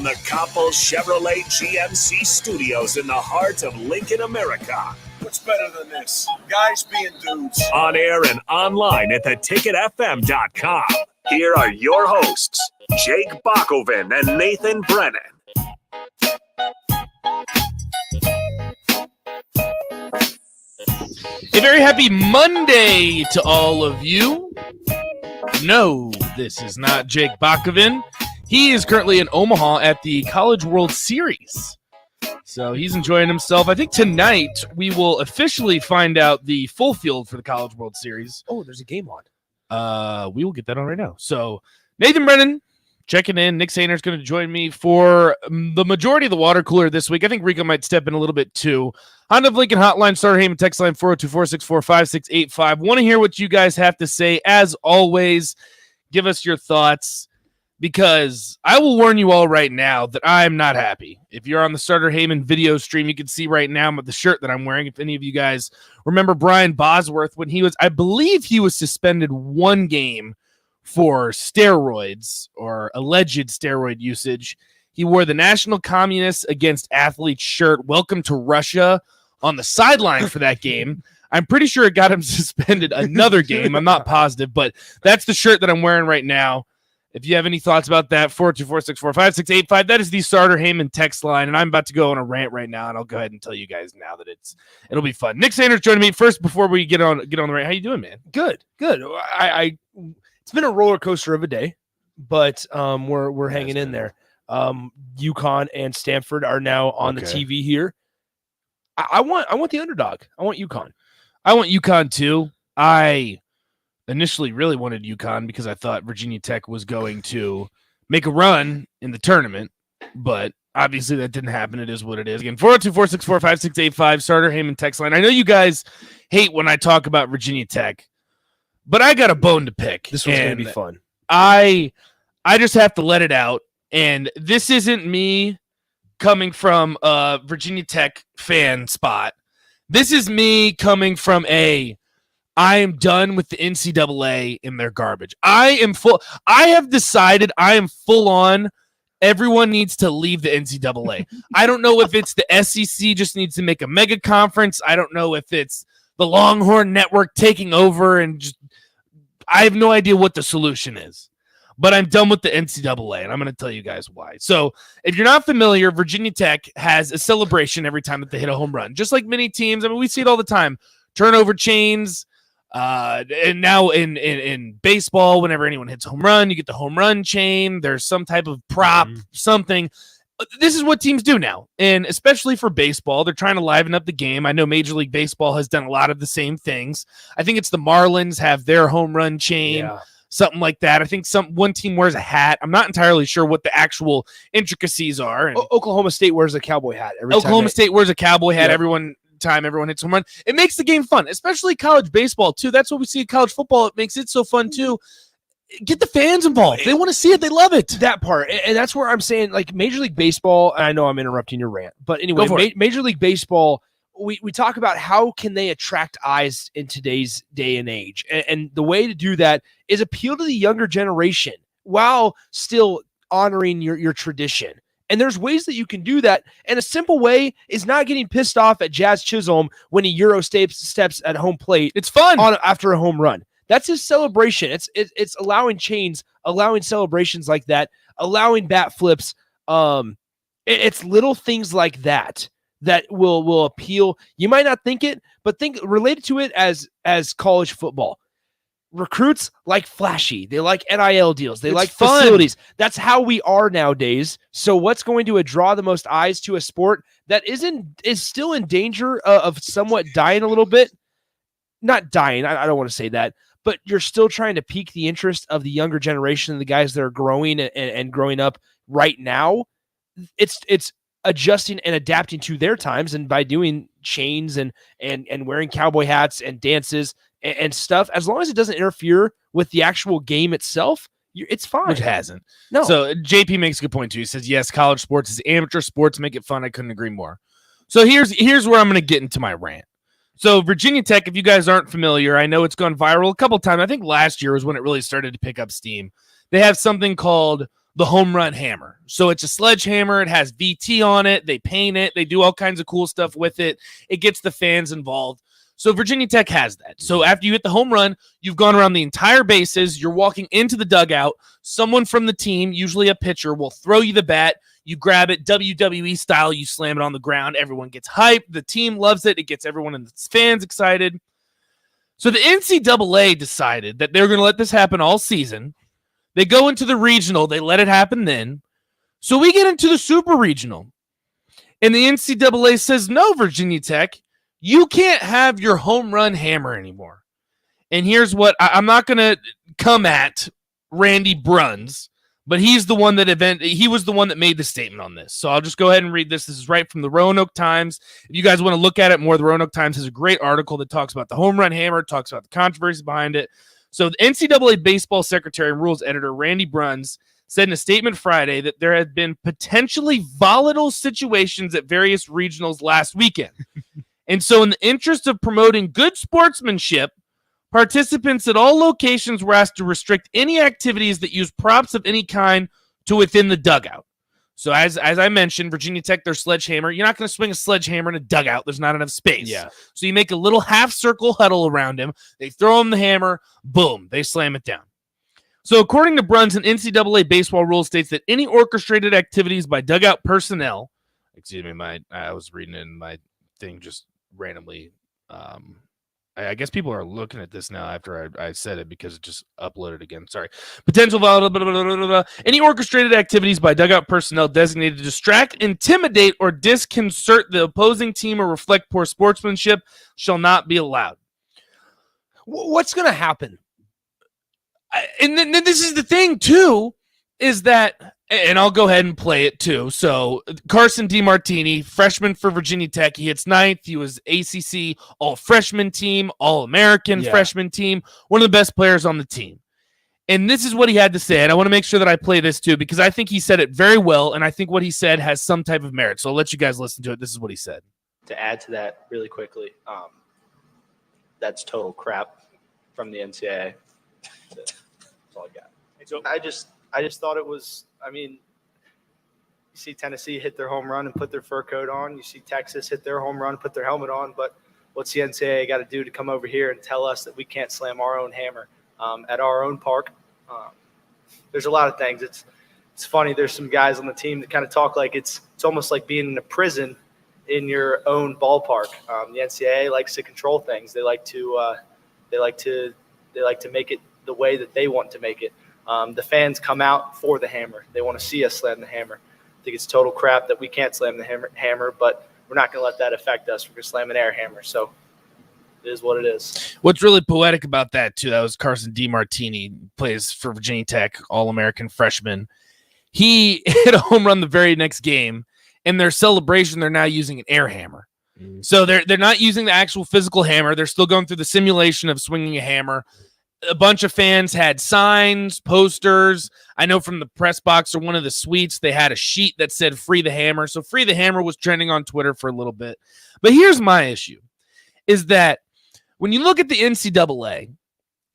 the Coppel Chevrolet GMC studios in the heart of Lincoln, America. What's better than this? Guys being dudes. On air and online at theticketfm.com. Here are your hosts, Jake Bakoven and Nathan Brennan. A very happy Monday to all of you. No, this is not Jake Bakoven. He is currently in Omaha at the College World Series. So he's enjoying himself. I think tonight we will officially find out the full field for the College World Series. Oh, there's a game on. We will get that on right now. So Nathan Brennan checking in. Nick Sainer is going to join me for the majority of the water cooler this week. I think Rico might step in a little bit too. Honda of Lincoln hotline, Starter Heyman text line 402-464-5685. Want to hear what you guys have to say. As always, give us your thoughts, because I will warn you all right now that I'm not happy. If you're on the Starter Heyman video stream, you can see right now the shirt that I'm wearing. If any of you guys remember Brian Bosworth, when I believe he was suspended one game for steroids or alleged steroid usage. He wore the National Communists Against Athletes shirt, Welcome to Russia, on the sideline for that game. I'm pretty sure it got him suspended another game. I'm not positive, but that's the shirt that I'm wearing right now. If you have any thoughts about that, 424-645-5685. That is the Starter Heyman text line, and I'm about to go on a rant right now, and I'll go ahead and tell you guys now that it'll be fun. Nick Sanders joining me first before we get on the rant. How you doing, man? Good. It's been a roller coaster of a day, but we're hanging in there. UConn and Stanford are now on the TV here. I want the underdog. I want UConn. I want UConn too. I initially really wanted UConn because I thought Virginia Tech was going to make a run in the tournament, but obviously that didn't happen. It is what it is. Again, 402-464-5685, Starter Heyman text line. I know you guys hate when I talk about Virginia Tech, but I got a bone to pick. This one's going to be fun. I just have to let it out, and this isn't me coming from a Virginia Tech fan spot. This is me coming from I am done with the NCAA and their garbage. I have decided I am full on. Everyone needs to leave the NCAA. I don't know if it's the SEC just needs to make a mega conference. I don't know if it's the Longhorn Network taking over, and I have no idea what the solution is. But I'm done with the NCAA, and I'm going to tell you guys why. So if you're not familiar, Virginia Tech has a celebration every time that they hit a home run, just like many teams. I mean, we see it all the time. Turnover chains, and now in baseball, whenever anyone hits a home run, you get the home run chain. There's some type of prop, something. This is what teams do now, and especially for baseball, they're trying to liven up the game. I know Major League Baseball has done a lot of the same things. I think it's the Marlins have their home run chain. Yeah. Something like that. I think one team wears a hat. I'm not entirely sure what the actual intricacies are. And Oklahoma State wears a cowboy hat. Everyone hits home run. It makes the game fun, especially college baseball too. That's what we see in college football. It makes it so fun too. Get the fans involved. They want to see it. They love it. That part. And that's where I'm saying, like, Major League Baseball, and I know I'm interrupting your rant, but anyway, Major League Baseball, we talk about how can they attract eyes in today's day and age. And the way to do that is appeal to the younger generation while still honoring your tradition. And there's ways that you can do that. And a simple way is not getting pissed off at Jazz Chisholm when he Euro steps at home plate. It's fun after a home run. That's his celebration. It's allowing chains, allowing celebrations like that, allowing bat flips. It's little things like that will appeal. You might not think it, but think related to it as college football. Recruits like flashy. They like NIL deals. They like fun. Facilities. That's how we are nowadays. So what's going to draw the most eyes to a sport that is still in danger of somewhat dying a little bit? Not dying. I don't want to say that, but you're still trying to pique the interest of the younger generation, the guys that are growing and growing up right now. It's adjusting and adapting to their times, and by doing chains and wearing cowboy hats and dances and stuff, as long as it doesn't interfere with the actual game itself, it's fine. Which hasn't. No. So JP makes a good point too. He says, yes, college sports is amateur sports, make it fun. I couldn't agree more. So here's where I'm going to get into my rant. So Virginia Tech, if you guys aren't familiar, I know it's gone viral a couple times. I think last year was when it really started to pick up steam. They have something called the home run hammer. So it's a sledgehammer. It has VT on it. They paint it. They do all kinds of cool stuff with it. It gets the fans involved. So Virginia Tech has that. So after you hit the home run, you've gone around the entire bases. You're walking into the dugout. Someone from the team, usually a pitcher, will throw you the bat. You grab it, WWE style. You slam it on the ground. Everyone gets hyped. The team loves it. It gets everyone and the fans excited. So the NCAA decided that they're going to let this happen all season. They go into the regional. They let it happen then. So we get into the super regional. And the NCAA says, no, Virginia Tech, you can't have your home run hammer anymore. And here's what I'm not going to come at Randy Bruns, but he was the one that made the statement on this. So I'll just go ahead and read this. This is right from the Roanoke Times. If you guys want to look at it more, the Roanoke Times has a great article that talks about the home run hammer, talks about the controversy behind it. So the NCAA baseball secretary and rules editor Randy Bruns said in a statement Friday that there had been potentially volatile situations at various regionals last weekend. And so in the interest of promoting good sportsmanship, participants at all locations were asked to restrict any activities that use props of any kind to within the dugout. So as I mentioned, Virginia Tech, their sledgehammer, you're not going to swing a sledgehammer in a dugout. There's not enough space. Yeah. So you make a little half circle huddle around him. They throw him the hammer. Boom. They slam it down. So according to Bruns, an NCAA baseball rule states that any orchestrated activities by dugout personnel, I was reading it in my thing just randomly. I guess people are looking at this now after I said it because it just uploaded again. Sorry. Potential any orchestrated activities by dugout personnel designated to distract, intimidate, or disconcert the opposing team or reflect poor sportsmanship shall not be allowed. What's going to happen? And then this is the thing, too, is that, and I'll go ahead and play it, too. So Carson DiMartini, freshman for Virginia Tech. He hits ninth. He was ACC all-freshman team, all-American freshman team, one of the best players on the team. And this is what he had to say, and I want to make sure that I play this, too, because I think he said it very well, and I think what he said has some type of merit. So I'll let you guys listen to it. This is what he said. To add to that really quickly, that's total crap from the NCAA. That's all I got. So I just thought it was, you see Tennessee hit their home run and put their fur coat on. You see Texas hit their home run, put their helmet on. But what's the NCAA got to do to come over here and tell us that we can't slam our own hammer at our own park? There's a lot of things. It's funny. There's some guys on the team that kind of talk like it's almost like being in a prison in your own ballpark. The NCAA likes to control things. They like to make it the way that they want to make it. The fans come out for the hammer. They want to see us slam the hammer. I think it's total crap that we can't slam the hammer, but we're not going to let that affect us. We're going to slam an air hammer. So it is what it is. What's really poetic about that, too, that was Carson DiMartini, plays for Virginia Tech, All-American freshman. He hit a home run the very next game. In their celebration, they're now using an air hammer. So they're not using the actual physical hammer. They're still going through the simulation of swinging a hammer. A bunch of fans had signs, posters. I know from the press box or one of the suites, they had a sheet that said "Free the Hammer." So "Free the Hammer" was trending on Twitter for a little bit. But here's my issue, is that when you look at the NCAA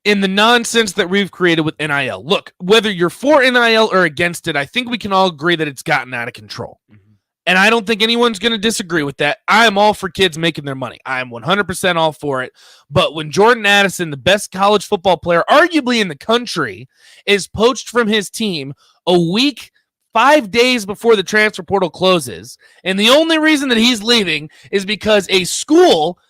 and the nonsense that we've created with NIL, look, whether you're for NIL or against it, I think we can all agree that it's gotten out of control. And I don't think anyone's going to disagree with that. I am all for kids making their money. I am 100% all for it. But when Jordan Addison, the best college football player arguably in the country, is poached from his team a week, 5 days before the transfer portal closes, and the only reason that he's leaving is because a school,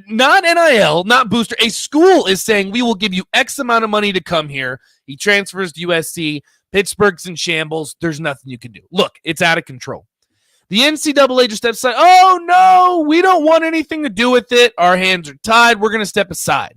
not NIL, not booster, a school is saying, we will give you X amount of money to come here. He transfers to USC. Pittsburgh's in shambles. There's nothing you can do. Look, it's out of control. The NCAA just decided, oh, no, we don't want anything to do with it. Our hands are tied. We're going to step aside.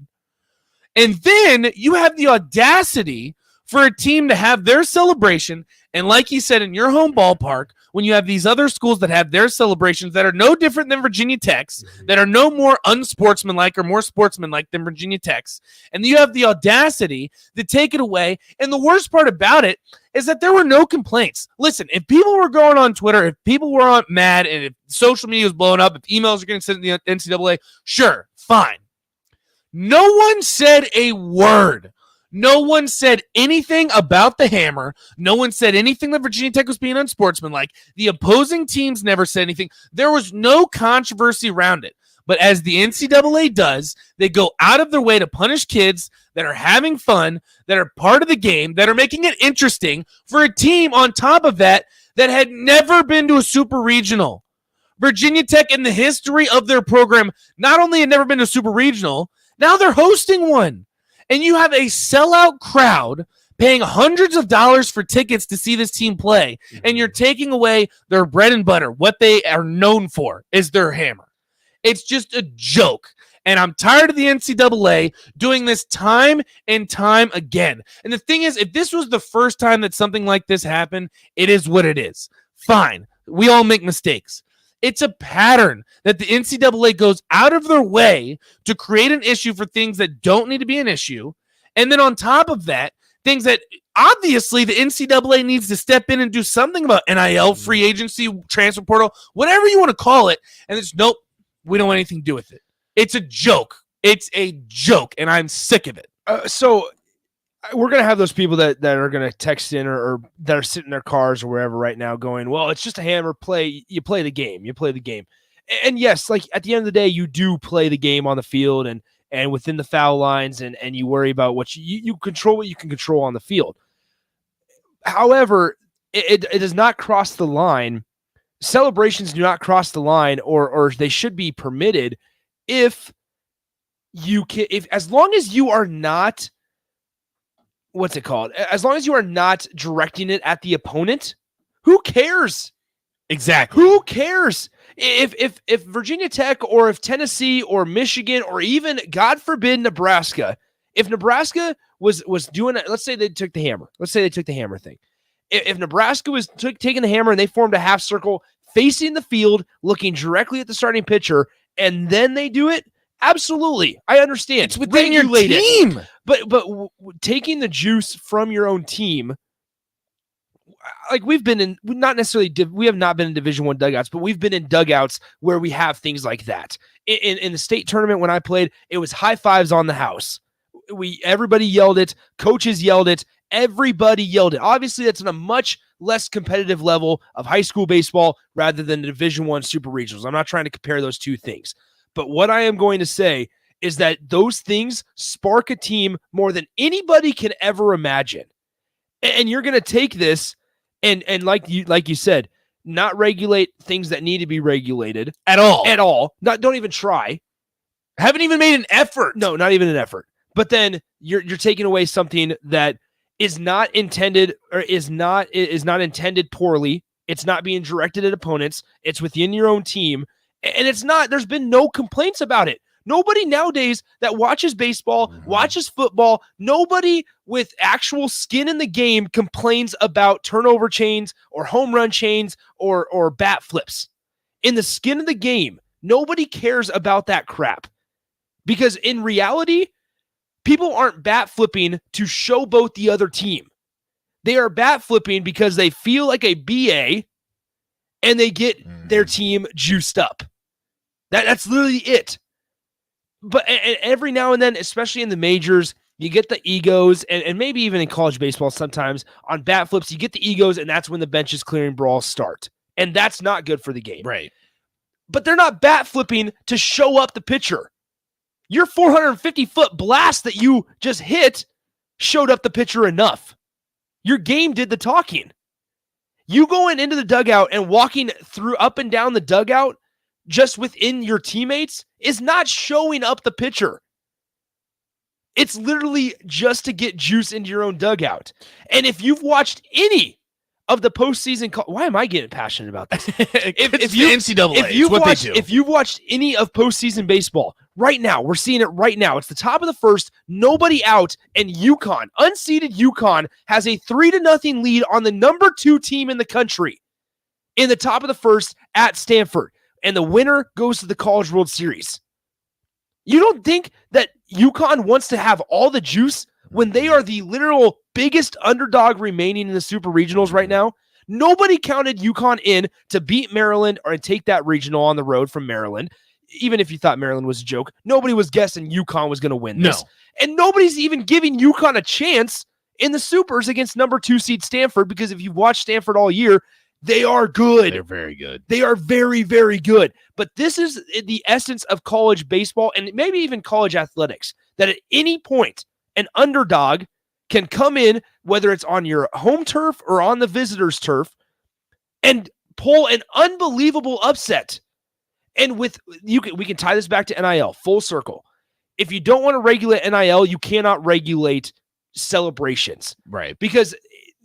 And then you have the audacity for a team to have their celebration. And like you said, in your home ballpark, when you have these other schools that have their celebrations that are no different than Virginia Tech's, that are no more unsportsmanlike or more sportsmanlike than Virginia Tech's, and you have the audacity to take it away. And the worst part about it is that there were no complaints. Listen, if people were going on Twitter, if people were mad, and if social media was blowing up, if emails are getting sent to the NCAA, sure, fine. No one said a word. No one said anything about the hammer. No one said anything that Virginia Tech was being unsportsmanlike. The opposing teams never said anything. There was no controversy around it. But as the NCAA does, they go out of their way to punish kids that are having fun, that are part of the game, that are making it interesting for a team on top of that had never been to a super regional. Virginia Tech, in the history of their program, not only had never been to a super regional, now they're hosting one. And you have a sellout crowd paying hundreds of dollars for tickets to see this team play, and you're taking away their bread and butter. What they are known for is their hammer. It's just a joke. And I'm tired of the NCAA doing this time and time again. And the thing is, if this was the first time that something like this happened, it is what it is. Fine. We all make mistakes. It's a pattern that the NCAA goes out of their way to create an issue for things that don't need to be an issue. And then on top of that, things that obviously the NCAA needs to step in and do something about: NIL, free agency, transfer portal, whatever you want to call it. And it's nope, we don't want anything to do with it. It's a joke. It's a joke, and I'm sick of it. So we're going to have those people that are going to text in or that are sitting in their cars or wherever right now going, well, it's just a hammer play. You play the game. You play the game. And yes, like at the end of the day, you do play the game on the field and within the foul lines, and you worry about what you control what you can control on the field. However, it does not cross the line. Celebrations do not cross the line, or they should be permitted if as long as you are not, what's it called? As long as you are not directing it at the opponent, who cares? Exactly. Who cares? If Virginia Tech or if Tennessee or Michigan or even, God forbid, Nebraska, if Nebraska was doing it, let's say they took the hammer. Let's say they took the hammer thing. If Nebraska was taking the hammer and they formed a half circle facing the field, looking directly at the starting pitcher, and then they do it, absolutely, I understand. It's within your team. But taking the juice from your own team, like we have not been in Division I dugouts, but we've been in dugouts where we have things like that. In the state tournament when I played, it was high fives on the house. Everybody yelled it. Coaches yelled it. Everybody yelled it. Obviously, that's on a much less competitive level of high school baseball rather than the Division I super regionals. I'm not trying to compare those two things. But what I am going to say is that those things spark a team more than anybody can ever imagine. And you're going to take this and like you said, not regulate things that need to be regulated At all. Don't even try. Haven't even made an effort. No, not even an effort. But then you're taking away something that is not intended or is not intended poorly. It's not being directed at opponents. It's within your own team. And there's been no complaints about it. Nobody nowadays that watches baseball, watches football, nobody with actual skin in the game complains about turnover chains or home run chains or bat flips. In the skin of the game, nobody cares about that crap. Because in reality, people aren't bat flipping to showboat the other team. They are bat flipping because they feel like a BA and they get their team juiced up. That's literally it. But every now and then, especially in the majors, you get the egos, and maybe even in college baseball sometimes, on bat flips, you get the egos, and that's when the benches clearing brawls start. And that's not good for the game. Right. But they're not bat flipping to show up the pitcher. Your 450-foot blast that you just hit showed up the pitcher enough. Your game did the talking. You going into the dugout and walking through up and down the dugout just within your teammates is not showing up the pitcher. It's literally just to get juice into your own dugout. And if you've watched any of the postseason, why am I getting passionate about this? If you NCAA, if you've watched any of postseason baseball right now, we're seeing it right now. It's the top of the first, nobody out, and UConn, unseeded UConn, has a 3-0 lead on the number 2 team in the country in the top of the first at Stanford. And the winner goes to the College World Series. You don't think that UConn wants to have all the juice when they are the literal biggest underdog remaining in the Super Regionals right now? Nobody counted UConn in to beat Maryland or take that regional on the road from Maryland. even if you thought Maryland was a joke, nobody was guessing UConn was going to win this. No. And nobody's even giving UConn a chance in the Supers against number 2 seed Stanford, because if you've watched Stanford all year, they are good. They're very good. They are very, very good. But this is the essence of college baseball and maybe even college athletics, that at any point, an underdog can come in, whether it's on your home turf or on the visitor's turf, and pull an unbelievable upset. And we can tie this back to NIL, full circle. If you don't want to regulate NIL, you cannot regulate celebrations. Right. Because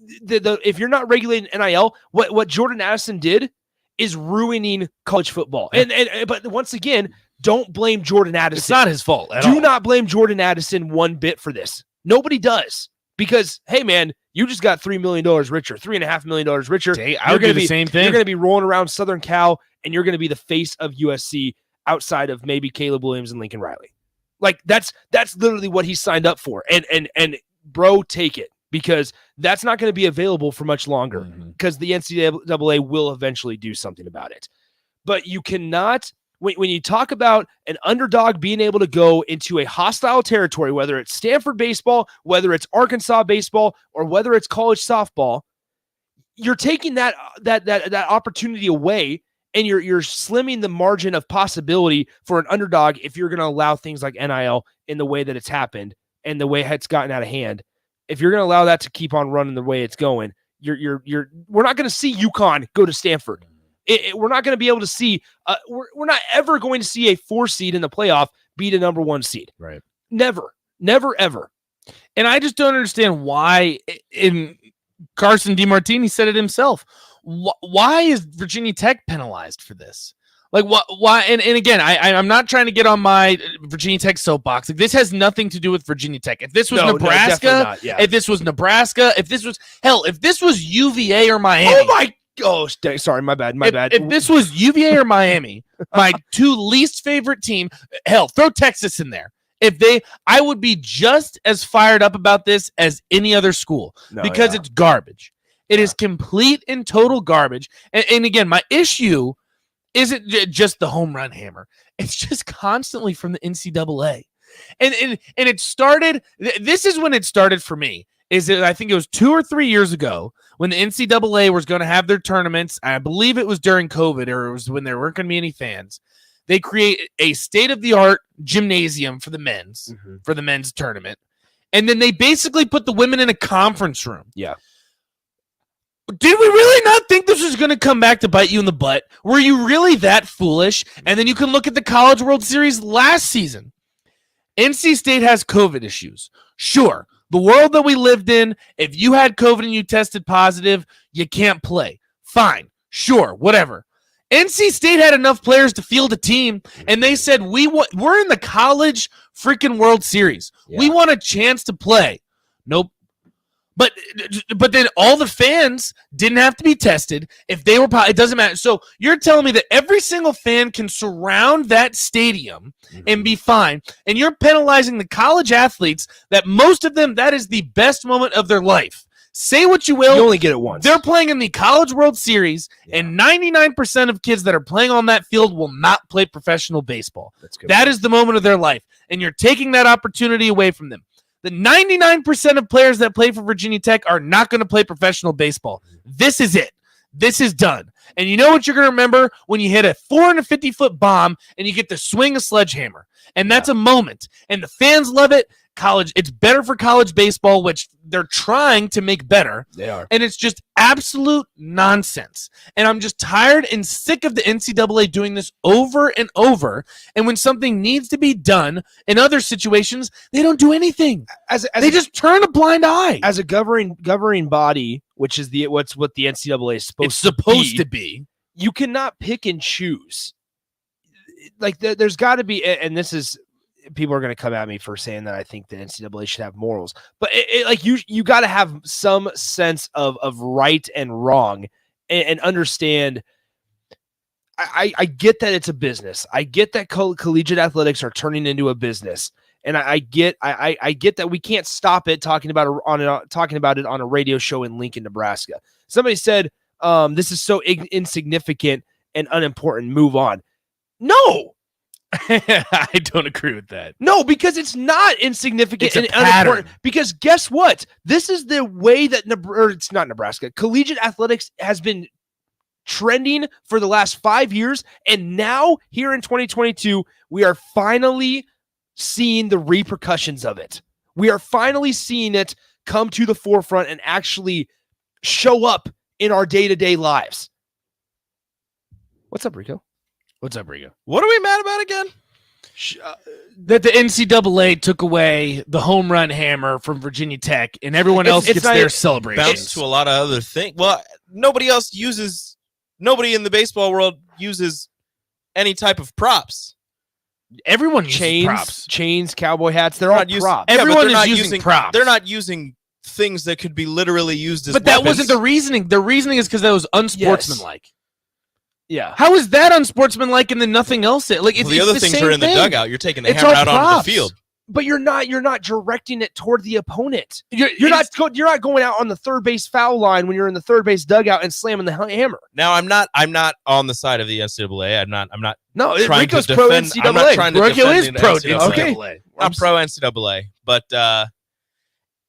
if you're not regulating NIL, what Jordan Addison did is ruining college football. But once again, don't blame Jordan Addison. It's not his fault at all. Do not blame Jordan Addison one bit for this. Nobody does. Because, hey, man, you just got $3 million richer, $3.5 million richer. I would do the same thing. You're going to be rolling around Southern Cal, and you're going to be the face of USC outside of maybe Caleb Williams and Lincoln Riley. Like, that's literally what he signed up for. And bro, take it. Because that's not going to be available for much longer, because the NCAA will eventually do something about it. But you cannot, when you talk about an underdog being able to go into a hostile territory, whether it's Stanford baseball, whether it's Arkansas baseball, or whether it's college softball, you're taking that opportunity away, and you're slimming the margin of possibility for an underdog if you're going to allow things like NIL in the way that it's happened and the way it's gotten out of hand. If you're going to allow that to keep on running the way it's going, we're not going to see UConn go to Stanford. We're not going to be able to see. We're not ever going to see a 4 seed in the playoff beat a number 1 seed. Right. Never, ever. And I just don't understand why. In Carson DeMartini said it himself. Why is Virginia Tech penalized for this? Like, why? And again, I'm not trying to get on my Virginia Tech soapbox. Like, this has nothing to do with Virginia Tech. If this was Nebraska, if this was Nebraska, if this was UVA or Miami. Sorry, my bad. If this was UVA or Miami, my 2 least favorite team, throw Texas in there. I would be just as fired up about this as any other school, because it's garbage. It is complete and total garbage. And again, my issue isn't just the home run hammer. It's just constantly from the NCAA. And it started, this is when it started for me. I think it was 2 or 3 years ago when the NCAA was going to have their tournaments. I believe it was during COVID, or it was when there weren't going to be any fans. They create a state-of-the-art gymnasium for the men's, for the men's tournament. And then they basically put the women in a conference room. Yeah. Did we really not think this was going to come back to bite you in the butt? Were you really that foolish? And then you can look at the College World Series last season. NC State has COVID issues. Sure, the world that we lived in, if you had COVID and you tested positive, you can't play. Fine, sure, whatever. NC State had enough players to field a team, and they said, we're in the College freaking World Series. Yeah. We want a chance to play. Nope. But then all the fans didn't have to be tested. If they were, it doesn't matter. So you're telling me that every single fan can surround that stadium and be fine, and you're penalizing the college athletes that most of them, that is the best moment of their life. Say what you will. You only get it once. They're playing in the College World Series, and 99% of kids that are playing on that field will not play professional baseball. That is the moment of their life, and you're taking that opportunity away from them. The 99% of players that play for Virginia Tech are not going to play professional baseball. This is it. This is done. And you know what you're going to remember? When you hit a 450-foot bomb and you get to swing a sledgehammer. And that's a moment. And the fans love it. It's better for college baseball, which they're trying to make better. They are. And it's just absolute nonsense. And I'm just tired and sick of the NCAA doing this over and over. And when something needs to be done in other situations, they don't do anything. They just turn a blind eye. As a governing body, which is what the NCAA is supposed to be, you cannot pick and choose. Like there's got to be, and this is, people are going to come at me for saying that I think the NCAA should have morals, but like you got to have some sense of right and wrong, and understand. I get that it's a business. I get that collegiate athletics are turning into a business, and I get that we can't stop it talking about it on a radio show in Lincoln, Nebraska. Somebody said this is so insignificant and unimportant. Move on. No. I don't agree with that. No, because it's not insignificant It's a and pattern. unimportant. Because guess what? This is the way that it's not Nebraska. Collegiate athletics has been trending for the last 5 years, and now here in 2022, we are finally seeing the repercussions of it. We are finally seeing it come to the forefront and actually show up in our day-to-day lives. What's up, Rico? What's up, Rigo? What are we mad about again? That the NCAA took away the home run hammer from Virginia Tech, and everyone else It's gets not- their celebration. Bounce to a lot of other things. Well, nobody in the baseball world uses any type of props. Everyone uses props. Chains, cowboy hats, they're all not using- props. Yeah, but Everyone they're is not using props. They're not using things that could be literally used as But that weapons. wasn't the reasoning. The reasoning is because that was unsportsmanlike. Yeah. How is that unsportsmanlike and then nothing else? Like, Well, the other things are in the dugout. You're taking the It's hammer all out onto props. the field. But you're not directing it toward the opponent. You're You're not going out on the third base foul line when you're in the third base dugout and slamming the hammer. Now, I'm not on the side of the NCAA. I'm not No, trying Rico's to pro defend. NCAA. I'm not trying to Rico defend is the pro NCAA. NCAA. I'm pro NCAA, but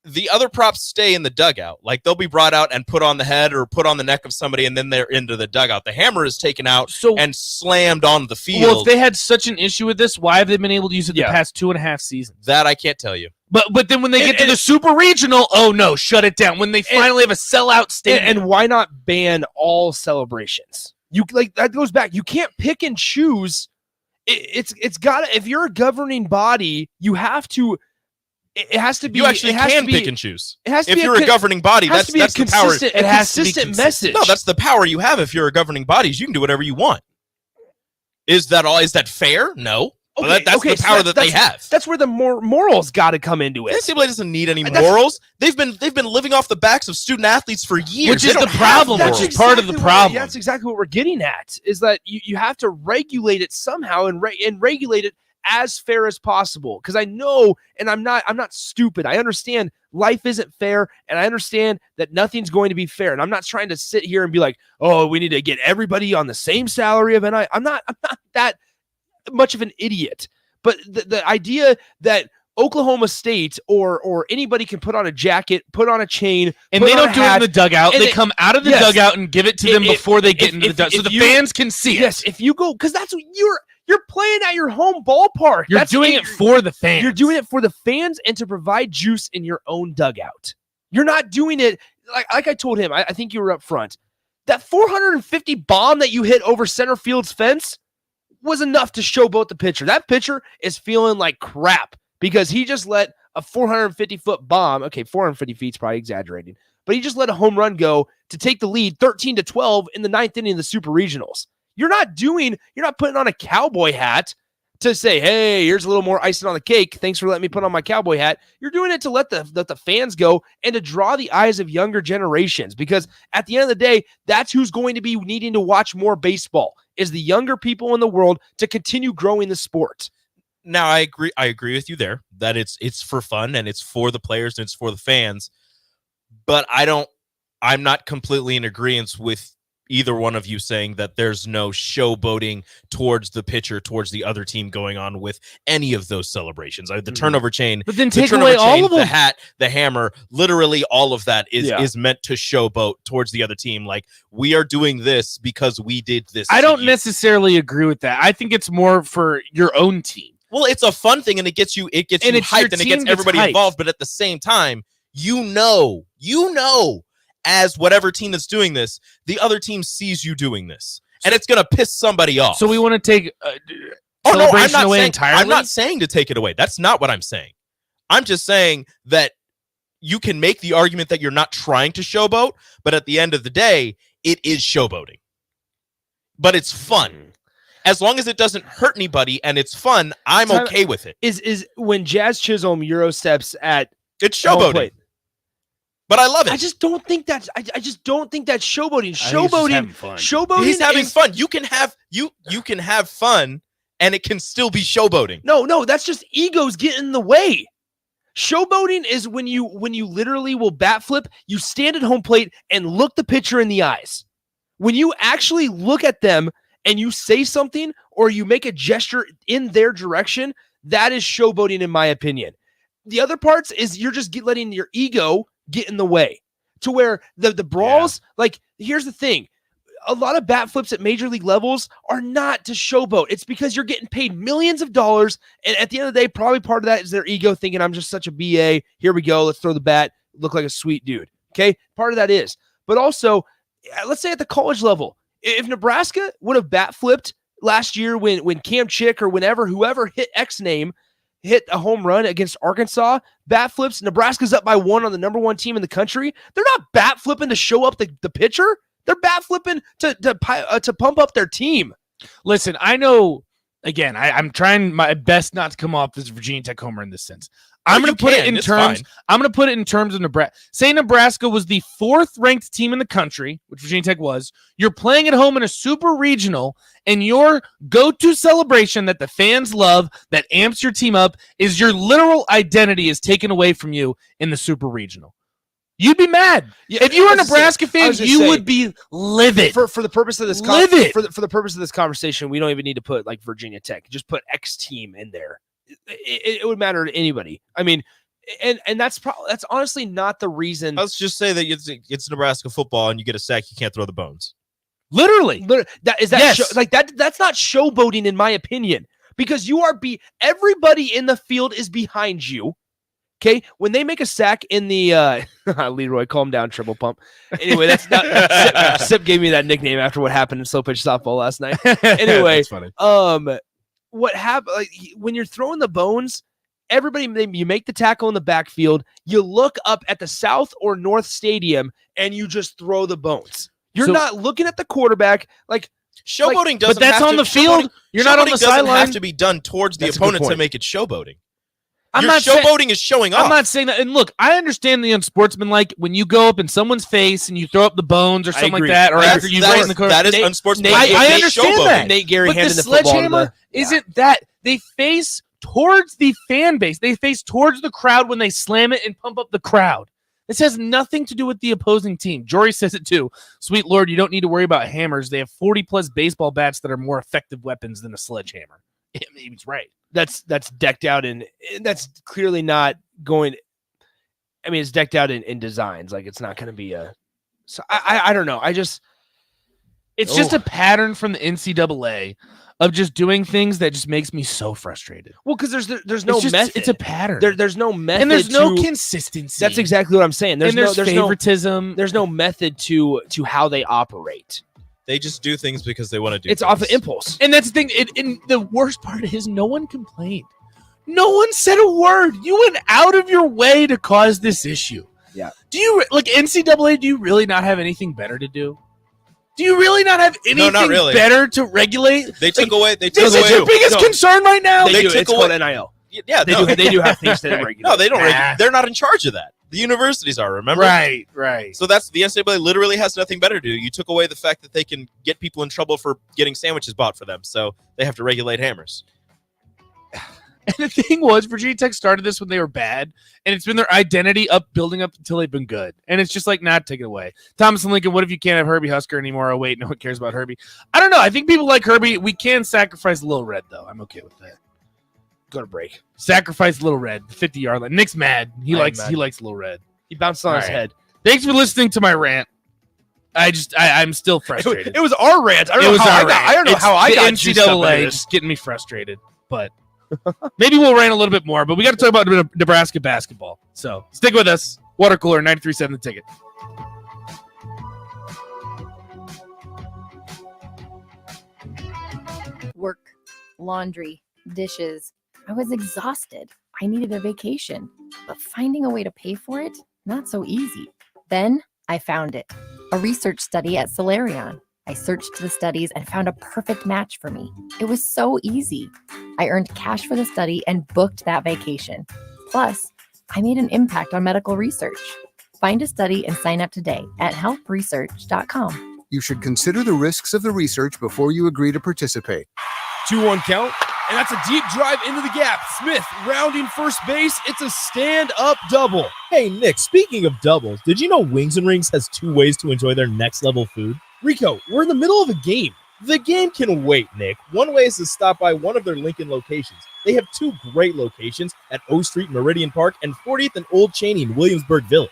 the other props stay in the dugout. Like, they'll be brought out and put on the head or put on the neck of somebody, and then they're into the dugout. The hammer is taken out So, and slammed on the field. well, if they had such an issue with this, why have they been able to use it the Yeah. past 2.5 seasons? That I can't tell you. But then when they get to the super regional, oh no, shut it down. When they finally have a sellout stadium, And why not ban all celebrations? You like that goes back. You can't pick and choose. It's got to. If you're a governing body, you have to. It has to be. You actually it has can to be, pick and choose. It has to If be you're a governing body, has that's to be the a power. consistent. It a has to be consistent consistent. message. No, that's the power you have if you're a governing body. Is you can do whatever you want. Is that all? Is that fair? No. Well, that's the so power that they have. That's where the morals got to come into The it. NCAA doesn't need any That's- morals. They've been living off the backs of student athletes for years. Which They is the don't have problem. morals. That's part of the problem. That's exactly what we're getting at. Is that you have to regulate it somehow and regulate it as fair as possible. Because I know, and I'm not stupid. I understand life isn't fair, and I understand that nothing's going to be fair. And I'm not trying to sit here and be like, oh, we need to get everybody on the same salary of NI. I'm not that much of an idiot. But the idea that Oklahoma State or anybody can put on a jacket, put on a chain, and put they on don't a do it in hat, the dugout. and They come out of the yes. dugout and give it to them before they get into the dugout, so if the you- fans can see it. Yes, if you go, because that's what you're playing at your home ballpark. You're That's doing it for the fans. You're doing it for the fans and to provide juice in your own dugout. You're not doing it like I told him. I think you were up front. That 450 bomb that you hit over center field's fence was enough to showboat the pitcher. That pitcher is feeling like crap because he just let a 450-foot bomb. Okay, 450 feet is probably exaggerating, but he just let a home run go to take the lead 13-12 in the 9th inning of the Super Regionals. You're not putting on a cowboy hat to say, hey, here's a little more icing on the cake. Thanks for letting me put on my cowboy hat. You're doing it to let the fans go and to draw the eyes of younger generations, because at the end of the day, that's who's going to be needing to watch more baseball, is the younger people in the world to continue growing the sport. Now, I agree with you there that it's for fun and it's for the players and it's for the fans. But I'm not completely in agreement with either one of you saying that there's no showboating towards the pitcher, towards the other team going on with any of those celebrations. The turnover chain, But then the take turnover away all chain, of them. the hat, the hammer, literally all of that Yeah. is meant to showboat towards the other team. Like, we are doing this because we did this. I to don't you. necessarily agree with that. I think it's more for your own team. Well, it's a fun thing and it gets you And hyped it's your and it team gets gets everybody hyped. involved. But at the same time, you know, as whatever team that's doing this, the other team sees you doing this, and it's going to piss somebody off. So we want to take Oh no, celebration away entirely. I'm not saying to take it away. That's not what I'm saying. I'm just saying that you can make the argument that you're not trying to showboat, but at the end of the day, it is showboating. But it's fun. As long as it doesn't hurt anybody and it's fun, I'm Time- okay with it. Is when Jazz Chisholm Euro steps at It's home showboating. plate. But I love it. I just don't think that's showboating. fun. Showboating. He's having is- fun. You can have fun and it can still be showboating. No, that's just egos getting in the way. Showboating is when you literally will bat flip, you stand at home plate and look the pitcher in the eyes. When you actually look at them and you say something or you make a gesture in their direction, that is showboating in my opinion. The other parts is you're just letting your ego get in the way to where the brawls, like, here's the thing. A lot of bat flips at major league levels are not to showboat. It's because you're getting paid millions of dollars. And at the end of the day, probably part of that is their ego thinking, I'm just such a BA. Here we go. Let's throw the bat. Look like a sweet dude. Okay. Part of that is, but also let's say at the college level, if Nebraska would have bat flipped last year when Cam Chick or whoever hit X name hit a home run against Arkansas, bat flips, Nebraska's up by 1 on the number 1 team in the country. They're not bat flipping to show up the pitcher. They're bat flipping to pump up their team. Listen, I know, again, I'm trying my best not to come off as Virginia Tech homer in this sense. I'm going to put it in terms. I'm going to put it in terms of Nebraska. Say Nebraska was the 4th ranked team in the country, which Virginia Tech was. You're playing at home in a super regional, and your go-to celebration that the fans love, that amps your team up, is your literal identity is taken away from you in the super regional. You'd be mad. Yeah, if you were a Nebraska fan, you would be livid. For the purpose of this for the purpose of this conversation, we don't even need to put like Virginia Tech. Just put X team in there. It would matter to anybody. I mean, and that's honestly not the reason. Let's just say that it's Nebraska football and you get a sack, you can't throw the bones. Literally. That's not showboating in my opinion, because you are everybody in the field is behind you. Okay, when they make a sack in the Leroy, calm down, triple pump. Anyway, that's not Sip gave me that nickname after what happened in slow pitch softball last night. Anyway, that's funny. What happened, like, when you're throwing the bones, you make the tackle in the backfield, you look up at the south or north stadium and you just throw the bones. You're not looking at the quarterback. Like, showboating doesn't, but that's on the field. You're not on the sideline. Doesn't have to be done towards the opponent to make it showboating. Showboating is showing off. I'm not saying that. And look, I understand the unsportsmanlike when you go up in someone's face and you throw up the bones or something like that, or after you go in the corner. That is unsportsmanlike. I understand that. Nate Gary but handed the football sledgehammer isn't that. They face towards the fan base. They face towards the crowd when they slam it and pump up the crowd. This has nothing to do with the opposing team. Jory says it too. Sweet Lord, you don't need to worry about hammers. They have 40-plus baseball bats that are more effective weapons than a sledgehammer. Maybe he's right. That's decked out in. That's clearly not going. I mean, it's decked out in designs. Like, it's not going to be a. So I don't know. It's just a pattern from the NCAA of just doing things that just makes me so frustrated. Well, because there's no method. It's a pattern. There's no method, and there's no consistency. That's exactly what I'm saying. There's favoritism. There's no method to how they operate. They just do things because they want to do. It's off of impulse, and that's the thing. And the worst part is, no one complained. No one said a word. You went out of your way to cause this issue. Yeah. Do you like NCAA? Do you really not have anything better to do? Do you really not have anything better to regulate? They took away. They took away. Is your biggest concern right now? It's called NIL. Yeah, they do have things to regulate. No, they don't. They're not in charge of that. The universities are, remember? Right. So that's the NCAA literally has nothing better to do. You took away the fact that they can get people in trouble for getting sandwiches bought for them, so they have to regulate hammers. And the thing was, Virginia Tech started this when they were bad, and it's been their identity building up until they've been good. And it's just like, not take it away. Thomas and Lincoln, what if you can't have Herbie Husker anymore? Oh, wait, no one cares about Herbie. I don't know. I think people like Herbie. We can sacrifice Little Red, though. I'm okay with that. Go to break. Sacrifice Little Red, the 50-yard line. Nick's mad. He likes Little Red. He bounced on his head. Thanks for listening to my rant. I'm still frustrated. It was our rant. I don't know how I got NCAA just getting me frustrated, but maybe we'll rant a little bit more. But we got to talk about Nebraska basketball. So stick with us. Water Cooler 93.7 The Ticket. Work, laundry, dishes. I was exhausted. I needed a vacation, but finding a way to pay for it, not so easy. Then I found it. A research study at Solarion. I searched the studies and found a perfect match for me. It was so easy. I earned cash for the study and booked that vacation. Plus, I made an impact on medical research. Find a study and sign up today at helpresearch.com. You should consider the risks of the research before you agree to participate. 2-1 count, and that's a deep drive into the gap. Smith rounding first base. It's a stand-up double. Hey, Nick, speaking of doubles, did you know Wings and Rings has 2 ways to enjoy their next level food? Rico, we're in the middle of a game. The game can wait, Nick. One way is to stop by one of their Lincoln locations. They have 2 great locations at O Street, Meridian Park, and 40th and Old Cheney in Williamsburg Village.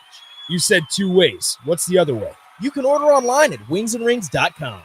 You said 2 ways. What's the other way? You can order online at wingsandrings.com.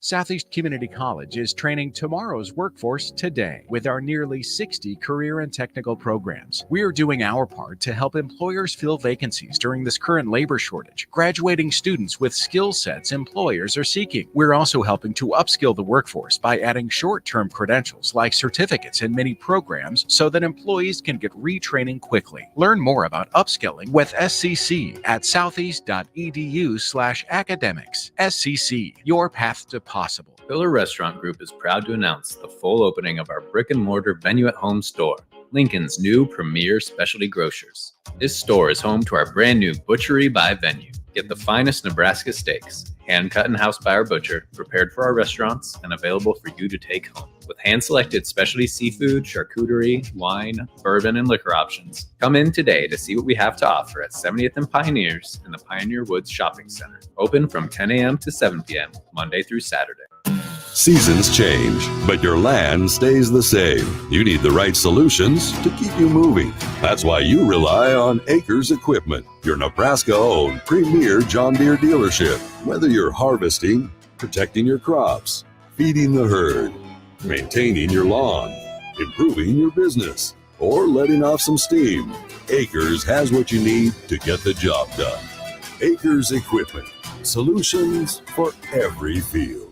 Southeast Community College is training tomorrow's workforce today with our nearly 60 career and technical programs. We are doing our part to help employers fill vacancies during this current labor shortage, graduating students with skill sets employers are seeking. We're also helping to upskill the workforce by adding short-term credentials like certificates in many programs so that employees can get retraining quickly. Learn more about upskilling with SCC at southeast.edu/academics. SCC, your path to possible. Pillar Restaurant Group is proud to announce the full opening of our brick-and-mortar venue-at-home store, Lincoln's new premier specialty grocers. This store is home to our brand new Butchery by Venue. Get the finest Nebraska steaks, hand-cut in-house by our butcher, prepared for our restaurants, and available for you to take home. With hand-selected specialty seafood, charcuterie, wine, bourbon, and liquor options. Come in today to see what we have to offer at 70th and Pioneers in the Pioneer Woods Shopping Center. Open from 10 a.m. to 7 p.m., Monday through Saturday. Seasons change, but your land stays the same. You need the right solutions to keep you moving. That's why you rely on Acres Equipment, your Nebraska-owned premier John Deere dealership. Whether you're harvesting, protecting your crops, feeding the herd, maintaining your lawn, improving your business, or letting off some steam, Acres has what you need to get the job done. Acres Equipment, solutions for every field.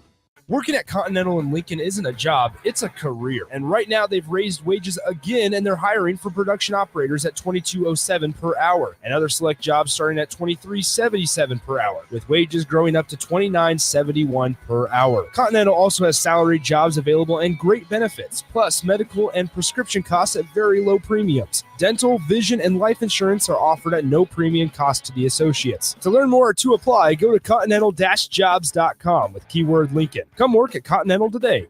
Working at Continental in Lincoln isn't a job, it's a career. And right now they've raised wages again and they're hiring for production operators at $22.07 per hour and other select jobs starting at $23.77 per hour, with wages growing up to $29.71 per hour. Continental also has salaried jobs available and great benefits, plus medical and prescription costs at very low premiums. Dental, vision, and life insurance are offered at no premium cost to the associates. To learn more or to apply, go to continental-jobs.com with keyword Lincoln. Come work at Continental today.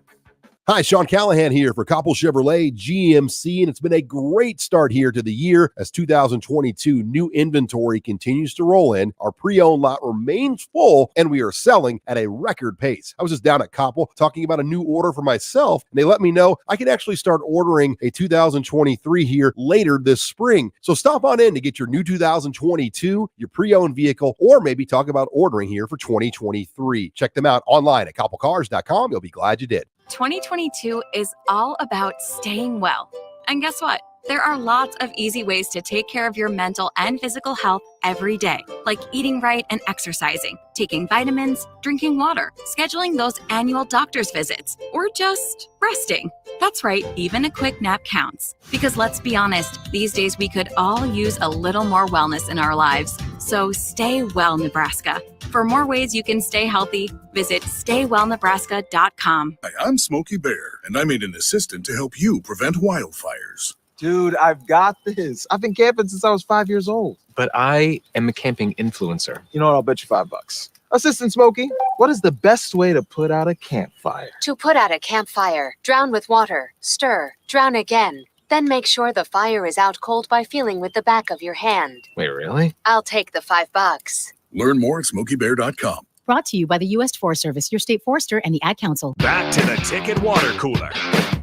Hi, Sean Callahan here for Koppel Chevrolet GMC, and it's been a great start here to the year as 2022 new inventory continues to roll in. Our pre-owned lot remains full, and we are selling at a record pace. I was just down at Koppel talking about a new order for myself, and they let me know I can actually start ordering a 2023 here later this spring. So stop on in to get your new 2022, your pre-owned vehicle, or maybe talk about ordering here for 2023. Check them out online at koppelcars.com. You'll be glad you did. 2022 is all about staying well. And guess what? There are lots of easy ways to take care of your mental and physical health every day, like eating right and exercising, taking vitamins, drinking water, scheduling those annual doctor's visits, or just resting. That's right, even a quick nap counts. Because let's be honest, these days we could all use a little more wellness in our lives. So stay well, Nebraska. For more ways you can stay healthy, visit StayWellNebraska.com. Hi, I'm Smokey Bear, and I made an assistant to help you prevent wildfires. Dude, I've got this. I've been camping since I was 5 years old. But I am a camping influencer. You know what? I'll bet you $5. Assistant Smokey, what is the best way to put out a campfire? To put out a campfire, drown with water, stir, drown again. Then make sure the fire is out cold by feeling with the back of your hand. Wait, really? I'll take the $5. Learn more at SmokeyBear.com. Brought to you by the U.S. Forest Service, your state forester, and the Ad Council. Back to the Ticket Water Cooler.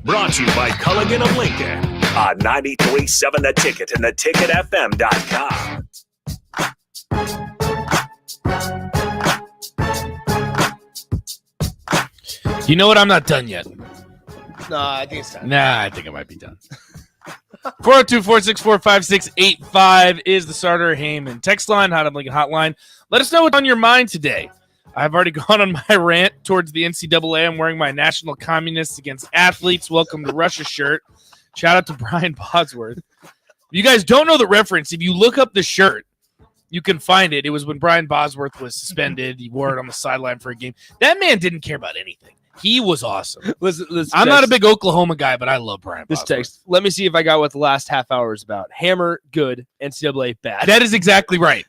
Brought to you by Culligan of Lincoln on 93.7 The Ticket and theticketfm.com. You know what? I'm not done yet. No, I think it's time. Nah, I think I might be done. 402-464-5685 is the Starter Heyman text line, Hot Up Lincoln hotline. Let us know what's on your mind today. I've already gone on my rant towards the NCAA. I'm wearing my National Communists Against Athletes Welcome to Russia shirt. Shout out to Brian Bosworth. If you guys don't know the reference, if you look up the shirt, you can find it. It was when Brian Bosworth was suspended. He wore it on the sideline for a game. That man didn't care about anything. He was awesome. I'm not a big Oklahoma guy, but I love Brian Bosworth. This text. Let me see if I got what the last half hour is about. Hammer, good. NCAA, bad. That is exactly right.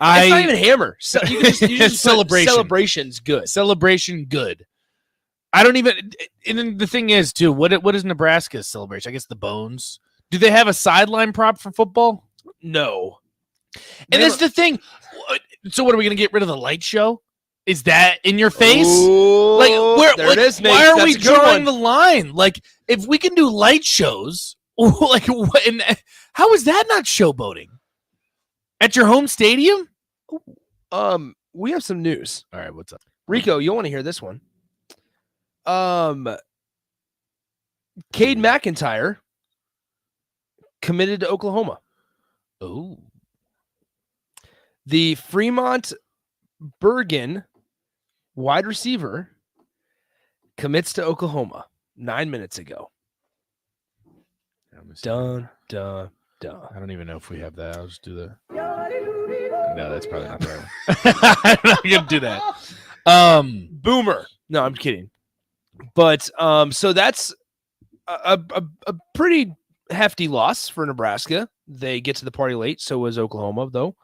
It's not even hammer. So you just celebration. Celebration's good. Celebration good. I don't even. And then the thing is, too, what is Nebraska's celebration? I guess the Bones. Do they have a sideline prop for football? No. And that's the thing. So what, are we going to get rid of the light show? Is that in your face? Ooh, Like, where? there Like, it is, Nate. why are That's we a good drawing one. the line? Like, if we can do light shows, like, what, and how is that not showboating at your home stadium? We have some news. All right, what's up, Rico? You'll want to hear this one. Kade McIntyre committed to Oklahoma. Oh, the Fremont Bergen wide receiver commits to Oklahoma 9 minutes ago. Dun, dun, dun. I don't even know if we have that. I'll just do the. No, that's probably not the right one. I'm not gonna do that. Boomer. No, I'm kidding. But so that's a pretty hefty loss for Nebraska. They get to the party late. So was Oklahoma, though.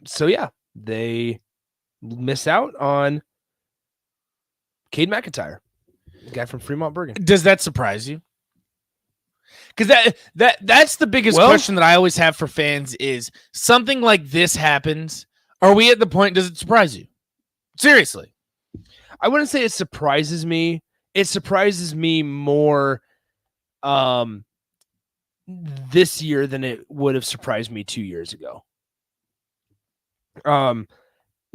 So yeah, they miss out on Kade McIntyre, the guy from Fremont Bergen. Does that surprise you? Because that's the biggest question that I always have for fans is something like this happens. Are we at the point? Does it surprise you? Seriously, I wouldn't say it surprises me. It surprises me more this year than it would have surprised me 2 years ago.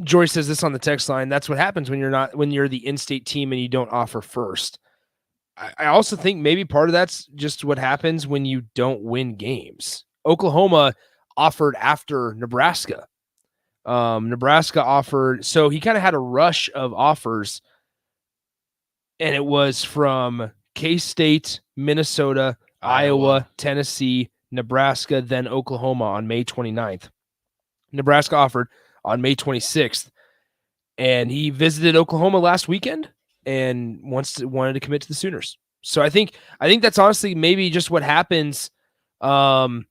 Joy says this on the text line. That's what happens when you're the in-state team and you don't offer first. I also think maybe part of that's just what happens when you don't win games. Oklahoma offered after Nebraska. Nebraska offered, so he kind of had a rush of offers, and it was from K-State, Minnesota, Iowa, Tennessee, Nebraska, then Oklahoma on May 29th. Nebraska offered on May 26th, and he visited Oklahoma last weekend and wanted to commit to the Sooners. So I think that's honestly maybe just what happens when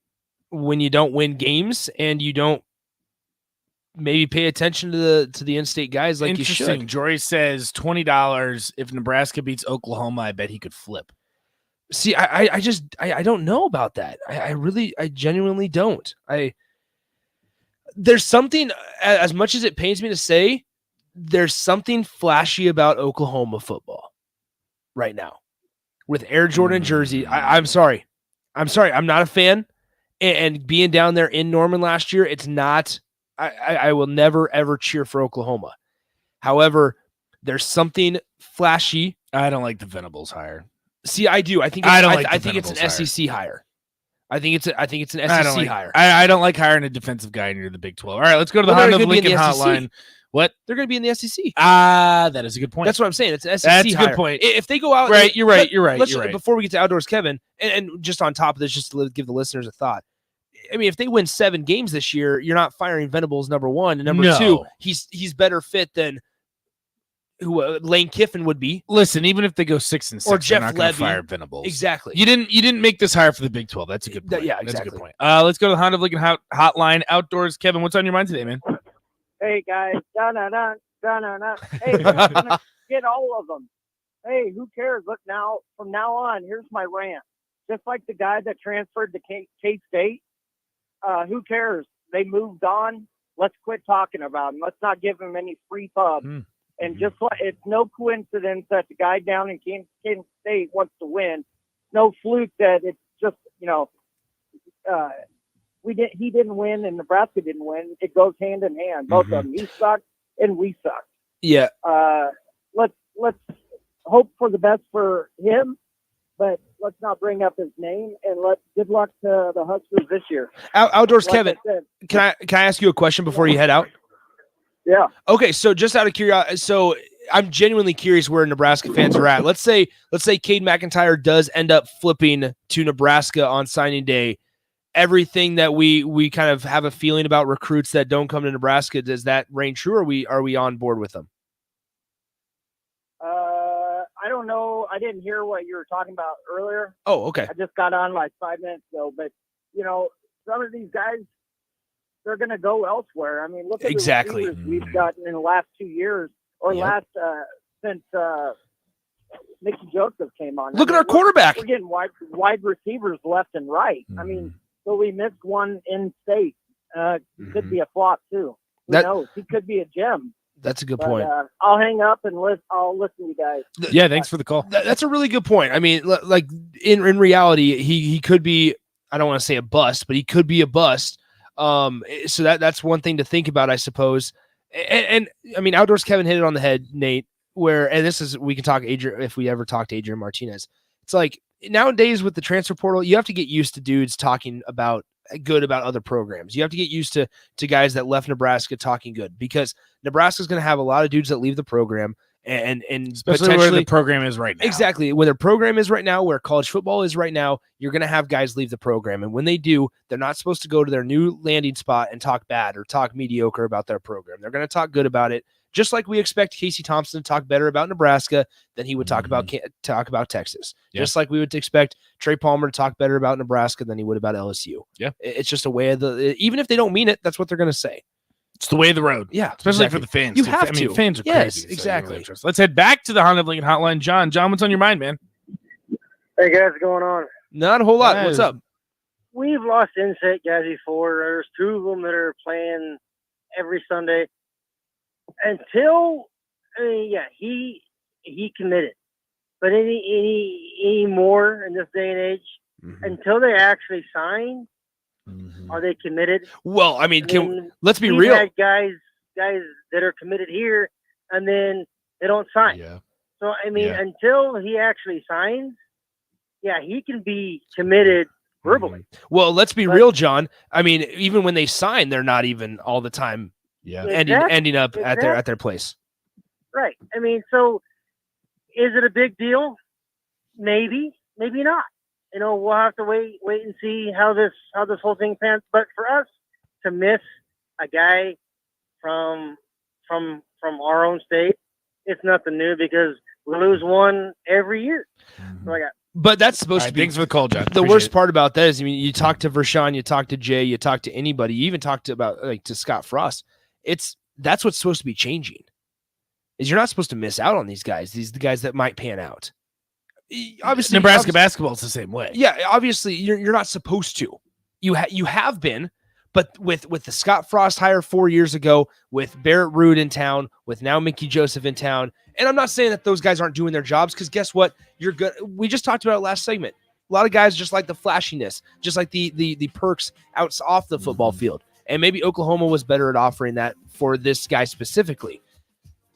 you don't win games and you don't maybe pay attention to the in-state guys like you should. Jory says $20 if Nebraska beats Oklahoma. I bet he could flip. See, I don't know about that. I genuinely don't. There's something, as much as it pains me to say, there's something flashy about Oklahoma football right now with Air Jordan jersey. I'm sorry. I'm not a fan. And being down there in Norman last year, it's not, I will never, ever cheer for Oklahoma. However, there's something flashy. I don't like the Venables hire. See, I do. I think it's an SEC hire. I think it's an SEC hire. I don't like hiring a defensive guy near the Big 12. All right, let's go to the Honda of Lincoln hotline. What? They're going to be in the SEC. That is a good point. That's what I'm saying. It's an SEC That's a hire. good point. If they go out, right, you're right. Before we get to Outdoors Kevin, and just on top of this, just to give the listeners a thought. I mean, if they win 7 games this year, you're not firing Venables number 1 and number 2. He's better fit than who Lane Kiffin would be. Listen, even if they go 6-6, or Jeff not Levy, fire Venables. Exactly. You didn't make this hire for the Big 12. That's a good point. Yeah, exactly. That's a good point. Let's go to the Honda of Lincoln hotline. Outdoors, Kevin. What's on your mind today, man? Hey guys, hey, get all of them. Hey, who cares? Look, now from now on, here's my rant. Just like the guy that transferred to K-State, who cares? They moved on. Let's quit talking about them. Let's not give them any free pub. And just like it's no coincidence that the guy down in Kansas State wants to win. No fluke that it's just, he didn't win and Nebraska didn't win. It goes hand in hand. Both of them. He sucked and we sucked. Yeah. Let's hope for the best for him, but let's not bring up his name. And good luck to the Huskers this year. Outdoors, Like Kevin. I said. Can I ask you a question before you head out? Yeah. Okay, so just out of curiosity, so I'm genuinely curious where Nebraska fans are at. Let's say Kade McIntyre does end up flipping to Nebraska on signing day. Everything that we kind of have a feeling about recruits that don't come to Nebraska, does that reign true, or are we on board with them? I don't know. I didn't hear what you were talking about earlier. Oh, okay. I just got on like 5 minutes ago, but some of these guys, they're going to go elsewhere. I mean, look at the receivers we've gotten in the last 2 years, or since Mickey Joseph came on. Look at our quarterback. We're getting wide receivers left and right. I mean, so we missed one in state. Could be a flop too. Who knows? He could be a gem. That's a good But, point. I'll hang up and I'll listen to you guys. Yeah, thanks for the call. That's a really good point. I mean, like in reality, he could be, I don't want to say a bust, but he could be a bust. So that's one thing to think about, I suppose. And I mean, Outdoors Kevin hit it on the head, Nate, and this is, we can talk Adrian, if we ever talk to Adrian Martinez. It's like nowadays with the transfer portal, you have to get used to dudes talking good about other programs. You have to get used to guys that left Nebraska talking good, because Nebraska's going to have a lot of dudes that leave the program and especially where the program is right now. Exactly. Where their program is right now, where college football is right now, you're going to have guys leave the program. And when they do, they're not supposed to go to their new landing spot and talk bad or talk mediocre about their program. They're going to talk good about it. Just like we expect Casey Thompson to talk better about Nebraska than he would talk about Texas. Yeah. Just like we would expect Trey Palmer to talk better about Nebraska than he would about LSU. Yeah. It's just a way of even if they don't mean it, that's what they're going to say. It's the way of the road. Yeah. Especially exactly. for the fans. You too. have I mean, to. fans are yes, crazy. exactly. Let's head back to the Honda of Lincoln hotline. John, what's on your mind, man? Hey guys, what's going on? Not a whole lot. What's up? We've lost in-state guys before. There's two of them that are playing every Sunday. Until, he committed. But any more in this day and age, until they actually sign, are they committed? Well, I mean, let's be real. Had guys that are committed here, and then they don't sign. Yeah. So I mean, until he actually signs, he can be committed verbally. Well, let's be real, John. I mean, even when they sign, they're not even all the time ending up at their place. Right. I mean, so is it a big deal? Maybe, maybe not. We'll have to wait and see how this whole thing pans. But for us to miss a guy from our own state, it's nothing new, because we lose one every year. So But that's supposed to be. Thanks for the call, John. The worst part about that is, I mean, you talk to Vershawn, you talk to Jay, you talk to anybody, you even talk to Scott Frost. That's what's supposed to be changing. Is you're not supposed to miss out on these guys. These are the guys that might pan out. Obviously, Nebraska basketball is the same way. Yeah, obviously, you're not supposed to. You have been, but with the Scott Frost hire 4 years ago, with Barrett Ruud in town, with now Mickey Joseph in town, and I'm not saying that those guys aren't doing their jobs, because guess what? You're good. We just talked about it last segment. A lot of guys just like the flashiness, just like the perks off the football field. And maybe Oklahoma was better at offering that for this guy specifically.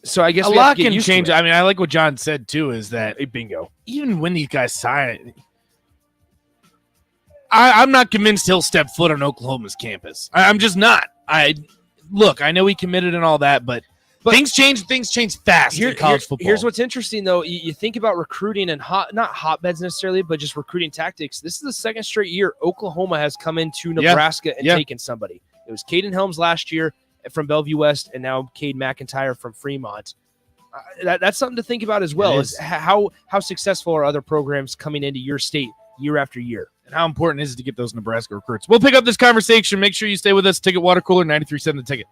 So I guess a lot can change. I mean, I like what John said too, is that bingo. Even when these guys sign, I'm not convinced he'll step foot on Oklahoma's campus. I'm just not. I know he committed and all that, but things change fast in college football. Here's what's interesting, though. You think about recruiting and not hotbeds necessarily, but just recruiting tactics. This is the second straight year Oklahoma has come into Nebraska and taken somebody. It was Caden Helms last year from Bellevue West, and now Kade Mcintyre from Fremont. That's something to think about as well. Is how successful are other programs coming into your state year after year? And how important is it to get those Nebraska recruits? We'll pick up this conversation. Make sure you stay with us. Ticket Water Cooler, 93.7 The Ticket.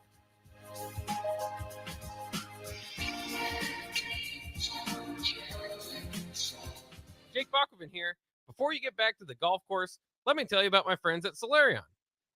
Jake Bachman here. Before you get back to the golf course, let me tell you about my friends at Solarion.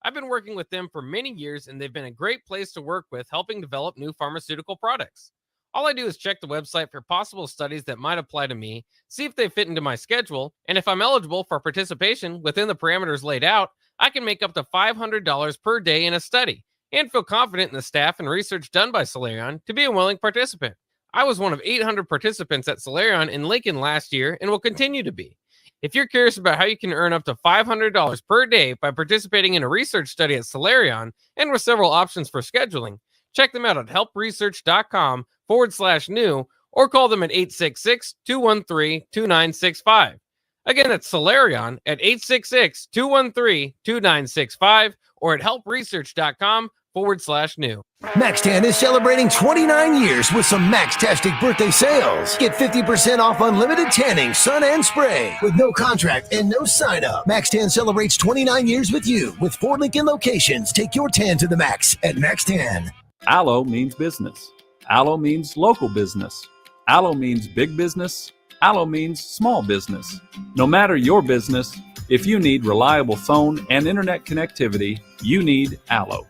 I've been working with them for many years, and they've been a great place to work with, helping develop new pharmaceutical products. All I do is check the website for possible studies that might apply to me, see if they fit into my schedule, and if I'm eligible for participation within the parameters laid out, I can make up to $500 per day in a study, and feel confident in the staff and research done by Solarion to be a willing participant. I was one of 800 participants at Solarion in Lincoln last year and will continue to be. If you're curious about how you can earn up to $500 per day by participating in a research study at Solarion, and with several options for scheduling, check them out at helpresearch.com/new or call them at 866-213-2965. Again, that's Solarion at 866-213-2965 or at helpresearch.com/new. MaxTan is celebrating 29 years with some Max-tastic birthday sales. Get 50% off unlimited tanning, sun, and spray with no contract and no sign-up. MaxTan celebrates 29 years with you with 4 Lincoln locations. Take your tan to the max at MaxTan. Aloe means business. Aloe means local business. Aloe means big business. Aloe means small business. No matter your business, if you need reliable phone and internet connectivity, you need Aloe.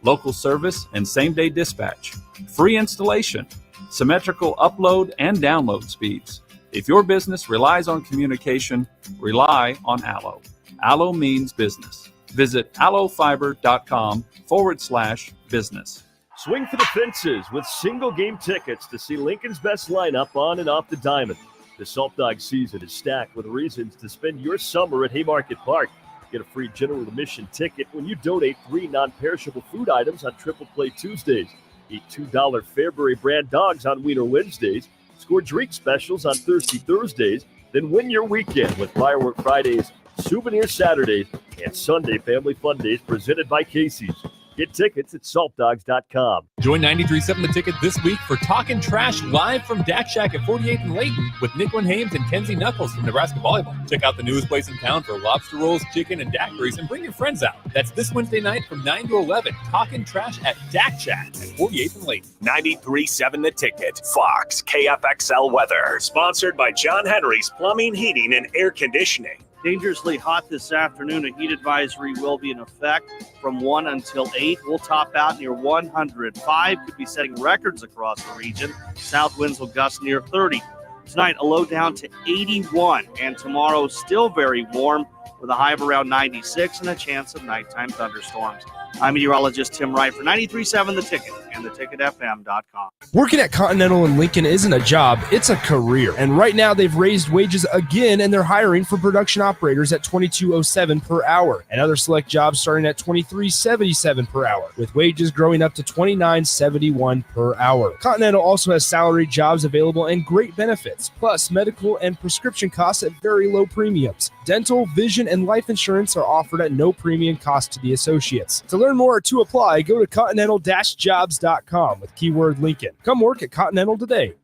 local service and same-day dispatch, free installation, symmetrical upload and download speeds. If your business relies on communication, rely on Allo. Allo means business. Visit allofiber.com/business. Swing for the fences with single game tickets to see Lincoln's best lineup on and off the diamond. The Salt Dog season is stacked with reasons to spend your summer at Haymarket Park. Get a free general admission ticket when you donate 3 non-perishable food items on Triple Play Tuesdays. Eat $2 Fairbury brand dogs on Wiener Wednesdays. Score drink specials on Thirsty Thursdays. Then win your weekend with Firework Fridays, Souvenir Saturdays, and Sunday Family Fun Days presented by Casey's. Get tickets at saltdogs.com. Join 93.7 The Ticket this week for Talkin' Trash live from Dak Shack at 48th and Layton with Nicklin Hames and Kenzie Knuckles from Nebraska Volleyball. Check out the newest place in town for lobster rolls, chicken, and daiquiris, and bring your friends out. That's this Wednesday night from 9 to 11. Talkin' Trash at Dak Shack at 48th and Layton. 93.7 The Ticket. Fox KFXL weather. Sponsored by John Henry's Plumbing, Heating, and Air Conditioning. Dangerously hot this afternoon. A heat advisory will be in effect from 1 until 8. We'll top out near 105. Could be setting records across the region. South winds will gust near 30. Tonight, a low down to 81. And tomorrow, still very warm with a high of around 96 and a chance of nighttime thunderstorms. I'm meteorologist Tim Wright for 93.7 The Ticket and theticketfm.com. Working at Continental in Lincoln isn't a job, it's a career. And right now they've raised wages again and they're hiring for production operators at $22.07 per hour and other select jobs starting at $23.77 per hour with wages growing up to $29.71 per hour. Continental also has salary jobs available and great benefits, plus medical and prescription costs at very low premiums. Dental, vision, and life insurance are offered at no premium cost to the associates. To learn more or to apply, go to continental-jobs.com with keyword Lincoln. Come work at Continental today.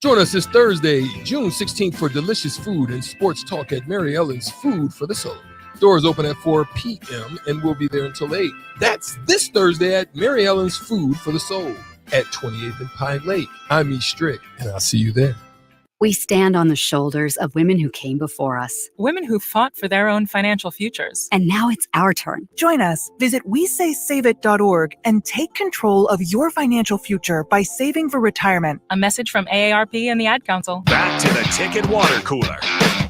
Join us this Thursday, June 16th for delicious food and sports talk at Mary Ellen's Food for the Soul. Doors open at 4 p.m. and we'll be there until 8. That's this Thursday at Mary Ellen's Food for the Soul at 28th and Pine Lake. I'm E. Strick, and I'll see you there. We stand on the shoulders of women who came before us. Women who fought for their own financial futures. And now it's our turn. Join us. Visit WeSaySaveIt.org and take control of your financial future by saving for retirement. A message from AARP and the Ad Council. Back to the Ticket Water Cooler.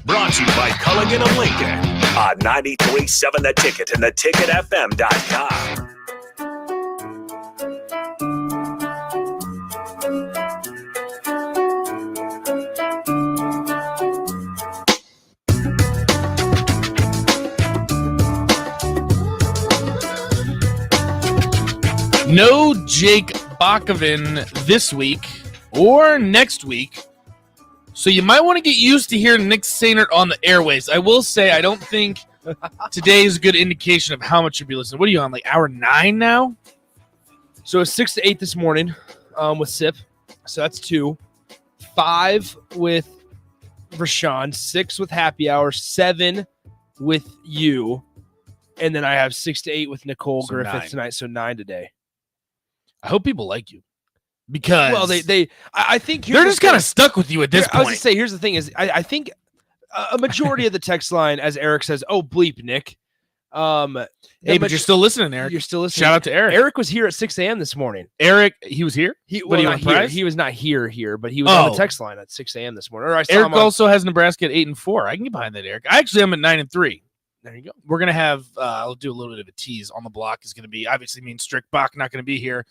Brought to you by Culligan of Lincoln on 93.7 The Ticket and theticketfm.com. No Jake Bakovin this week or next week. So you might want to get used to hearing Nick Sainert on the airways. I will say I don't think today is a good indication of how much you'll be listening. What are you on, like hour 9 now? So it's 6 to 8 this morning with SIP. So that's 2. 5 with Rashawn. 6 with Happy Hour. 7 with you. And then I have 6 to 8 with Nicole Griffith 9 tonight. So 9 today. I hope people like you because I think they're just kind of stuck with you at this point. I was going to say, here's the thing is I think a majority of the text line, as Eric says, oh, bleep, Nick. Hey, but you're still listening, Eric. You're still listening. Shout out to Eric. Eric was here at 6 a.m. this morning. Eric, he was here? He was not here, but he was on the text line at 6 a.m. this morning. Or I saw Eric him also has Nebraska at 8-4. I can get behind that, Eric. I actually am at 9-3. There you go. We're going to have, I'll do a little bit of a tease on the block. Is going to be, obviously, me and Strick Bach not going to be here.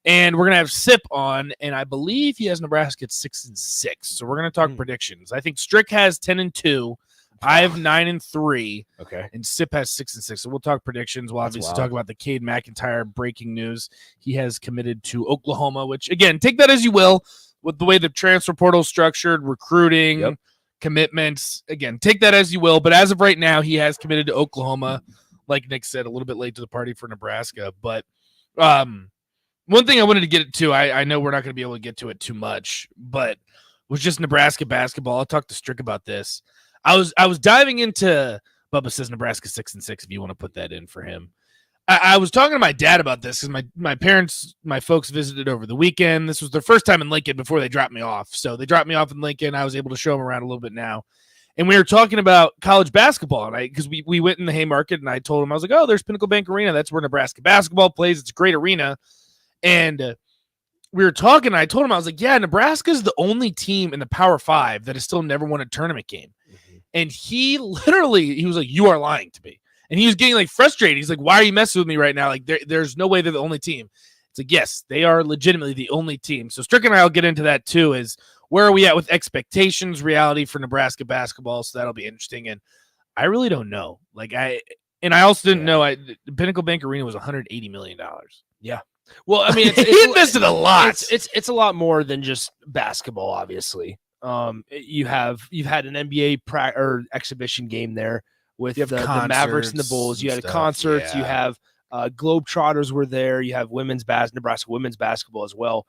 And we're going to have Sip on, and I believe he has Nebraska at 6-6. So we're going to talk predictions. I think Strick has 10-2. I have 9-3. Okay. And Sip has 6-6. So we'll talk predictions. We'll obviously talk about the Kade McIntyre breaking news. He has committed to Oklahoma, which, again, take that as you will with the way the transfer portal is structured, recruiting, commitments. Again, take that as you will. But as of right now, he has committed to Oklahoma. Like Nick said, a little bit late to the party for Nebraska. But one thing I wanted to get to, I know we're not going to be able to get to it too much, but was just Nebraska basketball. I talked to Strick about this. I was diving into Bubba says Nebraska 6-6 if you want to put that in for him. I was talking to my dad about this because my parents, my folks visited over the weekend. This was their first time in Lincoln before they dropped me off. So they dropped me off in Lincoln. I was able to show them around a little bit now. And we were talking about college basketball, and because we went in the Haymarket, and I told him, I was like, oh, there's Pinnacle Bank Arena. That's where Nebraska basketball plays. It's a great arena. And we were talking, and I told him, I was like, yeah, Nebraska's the only team in the Power 5 that has still never won a tournament game. And he was like, you are lying to me. And he was getting like frustrated. He's like, why are you messing with me right now? Like, there's no way they're the only team. It's like, yes, they are legitimately the only team. So Strick and I will get into that too, is where are we at with expectations, reality for Nebraska basketball? So that'll be interesting. And I really don't know. I also didn't know the Pinnacle Bank Arena was $180 million. Yeah. Well, I mean, he invested a lot. It's a lot more than just basketball, obviously. You've had an NBA exhibition game there with the Mavericks and the Bulls. You had concerts. You have Globetrotters were there. You have Nebraska women's basketball as well.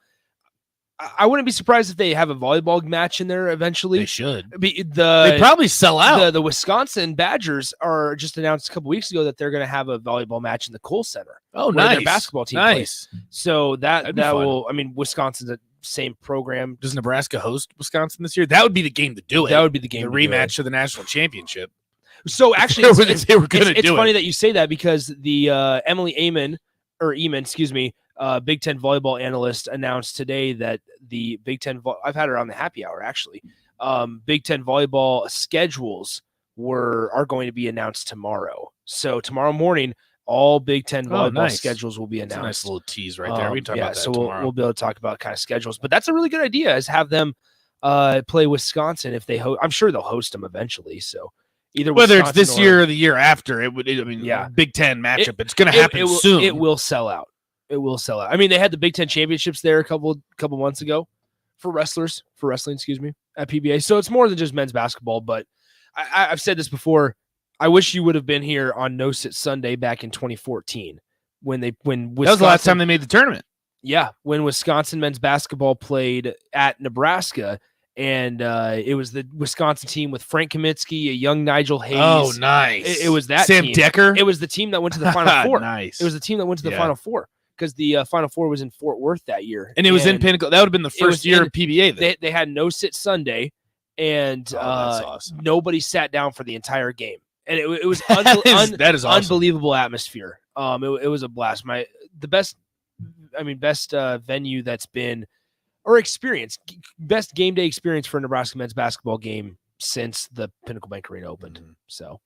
I wouldn't be surprised if they have a volleyball match in there eventually. They should. They probably sell out. The Wisconsin Badgers are just announced a couple weeks ago that they're going to have a volleyball match in the Kohl Center. Oh, where nice. Their basketball team plays. So that will. I mean, Wisconsin's the same program. Does Nebraska host Wisconsin this year? That would be the game to do it. That would be the game. The rematch of the national championship. So actually, it's funny that you say that, because the Emily Eamon, Big Ten volleyball analyst, announced today that the Big Ten. I've had her on the happy hour actually. Big Ten volleyball schedules are going to be announced tomorrow. So tomorrow morning, all Big Ten volleyball schedules will be announced. That's a nice little tease right there. We can talk about that so tomorrow. we'll be able to talk about kind of schedules. But that's a really good idea, is have them play Wisconsin if they I'm sure they'll host them eventually. So. Either whether Wisconsin it's this year or the year after, Big Ten matchup. It's going to happen soon. It will sell out. It will sell out. I mean, they had the Big Ten championships there a couple months ago for wrestling, at PBA. So it's more than just men's basketball. But I've said this before. I wish you would have been here on No Sit Sunday back in 2014 when Wisconsin, that was the last time they made the tournament. Yeah, when Wisconsin men's basketball played at Nebraska. And it was the Wisconsin team with Frank Kaminsky, a young Nigel Hayes. Oh, nice. It was that Sam team. Decker. It was the team that went to the Final Four. Nice. It was the team that went to the Final Four, because the Final Four was in Fort Worth that year. And it was in Pinnacle. That would have been the first year of PBA. Then. They had No Sit Sunday, and that's awesome. Nobody sat down for the entire game. And it was that is awesome. Unbelievable atmosphere. It was a blast. Best venue that's been, or experience, best game day experience for a Nebraska men's basketball game since the Pinnacle Bank Arena opened. So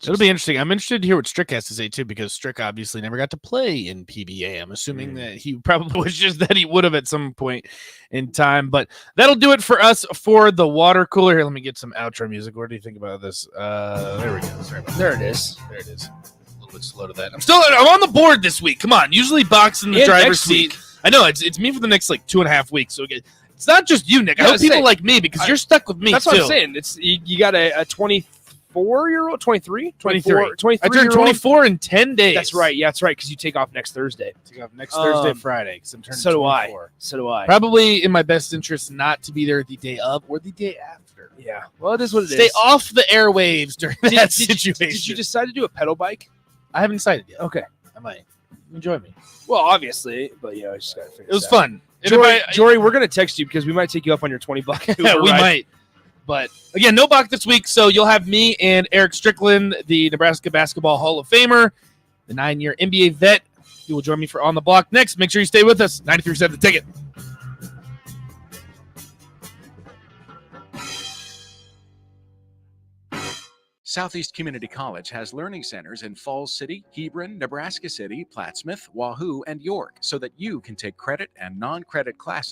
it'll be interesting. I'm interested to hear what Strick has to say too, because Strick obviously never got to play in PBA. I'm assuming that he probably wishes that he would have at some point in time. But that'll do it for us for the water cooler. Here, let me get some outro music. What do you think about this? There we go. Sorry about that. There it is. There it is. A little bit slow to that. I'm on the board this week. Come on. Usually Box in the driver's seat. I know it's me for the next 2.5 weeks. So it's not just you, Nick. I hope people like me, because you're stuck with me. That's too. what I'm saying. It's you got a 24-year-old, 23, 23. 23. I turned 24 in 10 days. That's right. Yeah, that's right. Because you take off next Thursday. Take off next Thursday, Friday. Because I'm turning 24. So do I. Probably in my best interest not to be there the day of or the day after. Yeah. Well, it is what it is. Stay off the airwaves during that situation. Did you decide to do a pedal bike? I haven't decided yet. Okay. I might. Enjoy me. Well, obviously, but I just got to figure it was fun. Jory, we're going to text you because we might take you up on your $20. Yeah, we might. But again, no Bach this week, so you'll have me and Eric Strickland, the Nebraska Basketball Hall of Famer, the 9-year NBA vet. You will join me for On the Block next. Make sure you stay with us. 93.7 The Ticket. Southeast Community College has learning centers in Falls City, Hebron, Nebraska City, Plattsmouth, Wahoo, and York, so that you can take credit and non-credit classes